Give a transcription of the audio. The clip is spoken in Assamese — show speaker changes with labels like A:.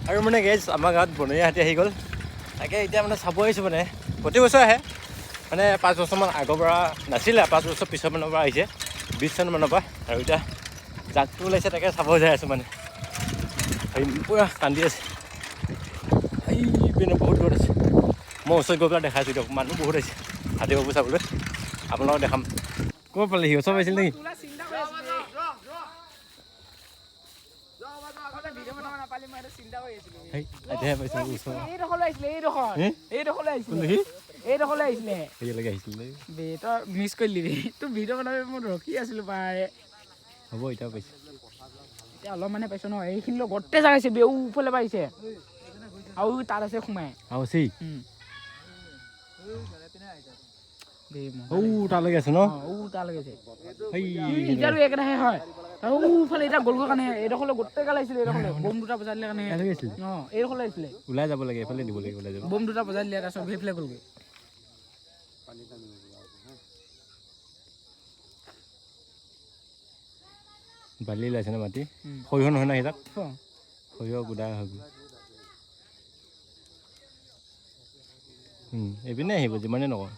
A: আৰু মানে গেছ আমাৰ গাঁৱত বনৰীয়া হাতী আহি গ'ল তাকে এতিয়া মানে চাব আহিছোঁ মানে প্ৰতি বছৰ আহে মানে 5 বছৰমান আগৰ পৰা নাছিলে 5 বছৰ পিছৰ মানৰ পৰা আহিছে 20 চন মানৰ পৰা আৰু এতিয়া জাকটো ওলাইছে তাকে চাব যাই আছোঁ মানে পূৰা কান্দি আছে এই পিনে বহুত দূৰত আছে মই ওচৰত গৈ পেলাই দেখাইছোঁ দিয়ক মানুহ বহুত আহিছে হাতী বাবু চাবলৈ আপোনালোকক দেখাম ক'ৰ পালেহি ওচৰ পাইছিল নেকি এতিয়াহে পাইছোঁ ওচৰ
B: মিছ কৰিলি তোৰ ভিডিঅ' বনাব মই ৰখি আছিলোঁ পাৰে
A: হ'ব এতিয়া পাইছোঁ
B: এতিয়া অলপ মানে পাইছোঁ ন এইখিনি গোটেই জাগাইছে বেউফালে পাইছে আৰু তাত আছে সোমাই
A: আৰু আছে তালৈকে আছে ন
B: তালৈকে আছে এতিয়াতো একেটাহে হয় ফালে এতিয়া গ'লগৈ কাৰণে এইডোখৰলৈ গোটেই গাল আহিছিলে এইডোখৰলৈ বম 2টা বজাই দিলে কাৰণে এইডোখৰলৈ আহিছিলে
A: ওলাই যাব লাগে এইফালে দিব লাগে ওলাই যাব
B: বম 2টা বজাই দিলে তাৰপিছত সেইফালে গ'লগৈ
A: বালি ওলাইছে ন মাটি সৰিয়হ নহয় না সেইটাত সৰিয়হ গুদাই হৈ গ'ল এইপিনে আহিব যিমানেই নকওঁ